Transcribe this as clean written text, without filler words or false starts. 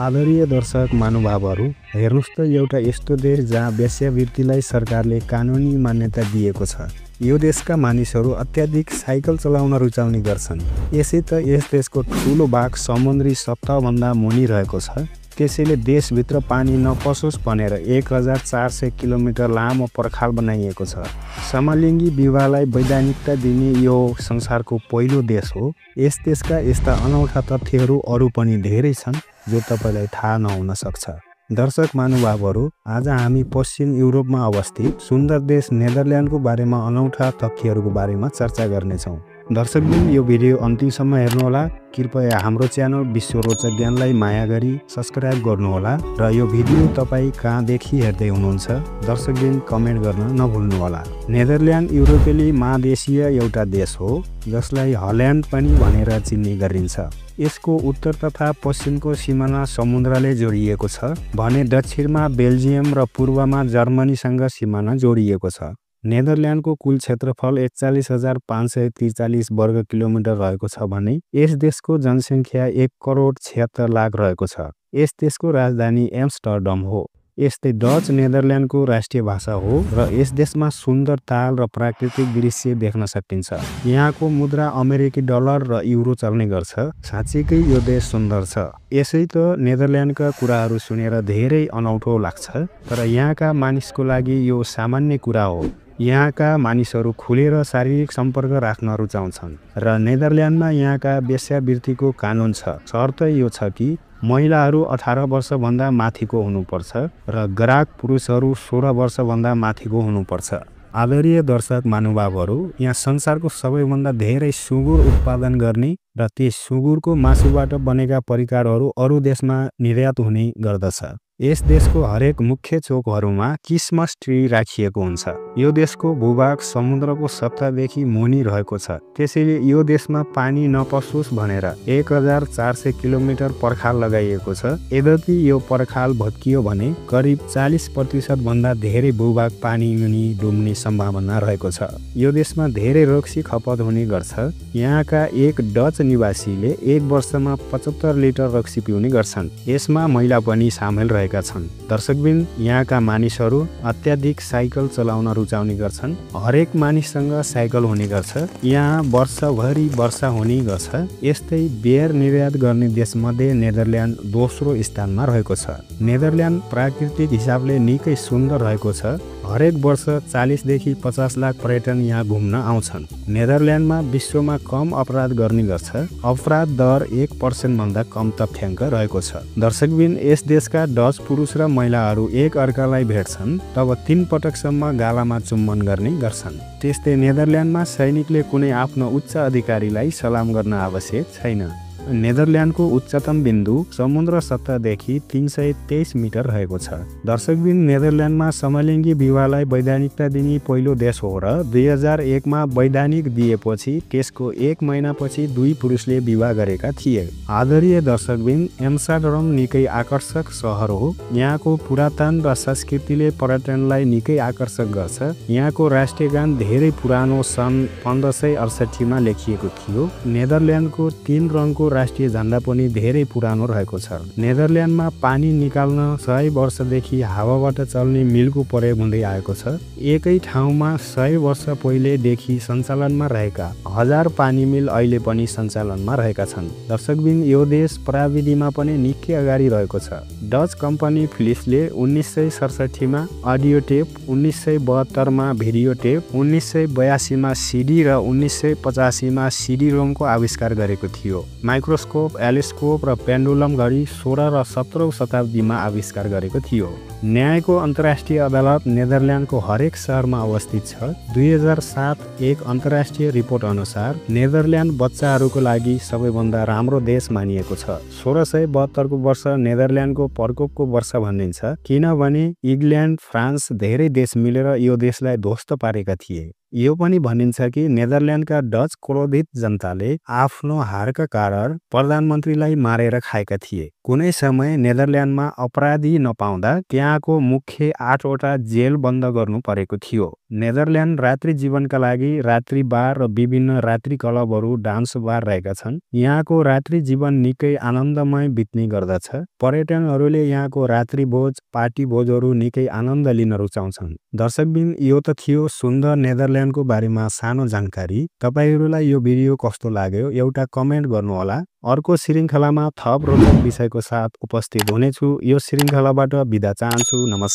आदरणीय दर्शक महानुभावहरू, हेर्नुस् त एउटा यस्तो देश जहाँ वेश्यावृत्तिलाई सरकारले कानुनी मान्यता दिएको छ। यो देशका मानिसहरू अत्याधिक साइकल चलाउन रुचाउने गर्छन्। यसै त यस देशको ठूलो भाग समुद्री सतहभन्दा मुनि रहेको छ। त्यसैले देशभित्र पानी नपसोस् भनेर 1400 किलोमिटर लामो पर्खाल बनाइएको छ। समलिङ्गी विवाहलाई वैधानिकता दिने यो संसारको पहिलो देश हो। यस देशका यस्ता अनौठा तथ्यहरू अरू पनि धेरै छन् जो तपाईलाई थाहा नहुन सक्छ। दर्शक महानुभावहरू, आज हामी पश्चिम युरोपमा अवस्थित सुन्दर देश नेदरल्यान्डको बारेमा अनौठा तथ्यहरूको बारेमा चर्चा गर्नेछौँ। दर्शकबिन, यो भिडियो अन्तिमसम्म हेर्नुहोला। कृपया हाम्रो च्यानल विश्व रोचक ज्ञानलाई माया गरी सब्स्क्राइब गर्नुहोला र यो भिडियो तपाईँ कहाँदेखि हेर्दै हुनुहुन्छ दर्शकबिन कमेन्ट गर्न नभुल्नुहोला। नेदरल्यान्ड युरोपेली महादेशीय एउटा देश हो जसलाई हल्यान्ड पनि भनेर चिन्ने गरिन्छ। यसको उत्तर तथा पश्चिमको सिमाना समुद्रले जोडिएको छ भने दक्षिणमा बेल्जियम र पूर्वमा जर्मनीसँग सिमाना जोडिएको छ। नेदरल्यान्डको कुल क्षेत्रफल 41,543 वर्ग किलोमिटर रहेको छ भने यस देशको जनसङ्ख्या 1,76,00,000 रहेको छ। यस देशको राजधानी एम्स्टर्डम हो। यस्तै डच नेदरल्यान्डको राष्ट्रिय भाषा हो र यस देशमा सुन्दर ताल र प्राकृतिक दृश्य देख्न सकिन्छ। यहाँको मुद्रा अमेरिकी डलर र युरो चल्ने गर्छ। साँच्चैकै यो देश सुन्दर छ। यसै त नेदरल्यान्डका कुराहरू सुनेर धेरै अनौठो लाग्छ, तर यहाँका मानिसको लागि यो सामान्य कुरा हो। यहाँका मानिसहरू खुलेर शारीरिक सम्पर्क राख्न रुचाउँछन् र नेदरल्यान्डमा यहाँका वेश्यावृत्तिको कानुन छ। शर्त यो छ कि महिलाहरू 18 वर्षभन्दा माथिको हुनुपर्छ र ग्राहक पुरुषहरू 16 वर्षभन्दा माथिको हुनुपर्छ। आदरणीय दर्शक महानुभावहरू, यहाँ संसारको सबैभन्दा धेरै सुँगुर उत्पादन गर्ने र त्यस सुँगुरको मासुबाट बनेका परिकारहरू अरू देशमा निर्यात हुने गर्दछ। यस देशको हरेक मुख्य चोकहरूमा क्रिसमस ट्री राखिएको हुन्छ। यो देशको भूभाग समुद्रको सतहदेखि मुनि रहेको छ। त्यसैले यो देशमा पानी नपसोस् भनेर 1400 किलोमिटर पर्खाल लगाइएको छ। यद्यपि यो पर्खाल भत्कियो भने करिब 40% भन्दा धेरै भूभाग पानी मुनि डुब्ने सम्भावना रहेको छ। यो देशमा धेरै रक्सी खपत हुने गर्छ। यहाँका एक डच निवासीले एक वर्षमा 75 लिटर रक्सी पिउने गर्छन्। यसमा महिला पनि सामेल रहेका छन्। दर्शकबिन, यहाँका मानिसहरू अत्याधिक साइकल चलाउन रुचाउने गर्छन्। हरेक मानिससँग साइकल हुने गर्छ। यहाँ वर्षभरि वर्षा हुने गर्छ। यस्तै बियर निर्यात गर्ने देशमध्ये नेदरल्यान्ड दोस्रो स्थानमा रहेको छ। नेदरल्यान्ड प्राकृतिक हिसाबले निकै सुन्दर रहेको छ। हरेक वर्ष 40 देखि 50 लाख पर्यटन यहाँ घुम्न आउँछन्। नेदरल्यान्डमा विश्वमा कम अपराध गर्ने गर्छ। अपराध दर 1% भन्दा कम तथ्याङ्क रहेको छ। दर्शकबिन, यस देशका डच पुरुष र महिलाहरू एक अर्कालाई भेट्छन् तब 3 पटकसम्म गालामा चुम्बन गर्ने गर्छन्। त्यस्तै नेदरल्यान्डमा सैनिकले कुनै आफ्नो उच्च अधिकारीलाई सलाम गर्न आवश्यक छैन। नेदरल्यान्डको उच्चतम बिन्दु समुद्र सतहदेखि 323 मिटर रहेको छ। दर्शकबिन, नेदरल्यान्डमा समलिङ्गी विवाहलाई वैधानिकता दिने पहिलो देश हो र 2001 मा वैधानिक दिएपछि त्यसको 1 महिनापछि 2 पुरुषले विवाह गरेका थिए। आदरणीय दर्शकबिन, एम्स्टर्डम निकै आकर्षक सहर हो। यहाँको पुरातन र संस्कृतिले पर्यटनलाई निकै आकर्षक गर्छ। यहाँको राष्ट्रिय गान धेरै पुरानो सन् 1568 मा लेखिएको थियो। नेदरल्यान्डको 3 रङको राष्ट्रिय झण्डा पनि धेरै पुरानो रहेको छ। नेदरल्यान्डमा पानी निकाल्न 100 वर्षदेखि हावाबाट चल्ने मिलको प्रयोग हुँदै आएको छ। एकै ठाउँमा 100 वर्ष पहिलेदेखि सञ्चालनमा रहेका 1000 पानी मिल अहिले पनि सञ्चालनमा रहेका छन्। दर्शकबिन, यो देश प्रविधिमा पनि निकै अगाडि रहेको छ। डच कम्पनी फिलिप्सले 1967 मा अडियो टेप, 1972 मा भिडियो टेप, 1982 मा सिडी र 1985 मा सिडी रोमको आविष्कार गरेको थियो। माइक्रोस्कोप, एलिस्कोप र पेन्डुलम घडी 16 र 17औं शताब्दीमा आविष्कार गरेको थियो। न्यायको अन्तर्राष्ट्रिय अदालत नेदरल्यान्डको हरेक शहरमा अवस्थित छ। 2007 एक अन्तर्राष्ट्रिय रिपोर्ट अनुसार नेदरल्यान्ड बच्चाहरूको लागि सबैभन्दा राम्रो देश मानिएको छ। 1672 को वर्ष नेदरल्यान्डको प्रकोपको वर्ष भनिन्छ किनभने इङ्ल्यान्ड, फ्रान्स धेरै देश मिलेर यो देशलाई ध्वस्त पारेका थिए। यो पनि भनिन्छ कि नेदरल्यान्डका डच क्रोधित जनताले आफ्नो हारका कारण प्रधानमन्त्रीलाई मारेर खाएका थिए। कुनै समय नेदरल्यान्डमा अपराधी नपाउँदा त्यहाँको मुख्य 8वटा जेल बन्द गर्नु परेको थियो। नेदरल्यान्ड रात्रि जीवनका लागि रात्रि बार र विभिन्न रात्रि क्लबहरू डान्स बार रहेका छन्। यहाँको रात्रि जीवन निकै आनन्दमय बित्ने गर्दछ। पर्यटकहरूले यहाँको रात्रि भोज पार्टी भोजहरू निकै आनन्द लिन रुचाउँछन्। दर्शकबिन, यो त थियो सुन्दर नेदरल्यान्डको बारेमा सानो जानकारी। तपाईहरूलाई यो भिडियो कस्तो लाग्यो एउटा कमेन्ट गर्नुहोला। अर्को श्रृङ्खलामा थप रोचक विषयको साथ उपस्थित हुनेछु। यो श्रृङ्खलाबाट बिदा चाहन्छु। नमस्कार।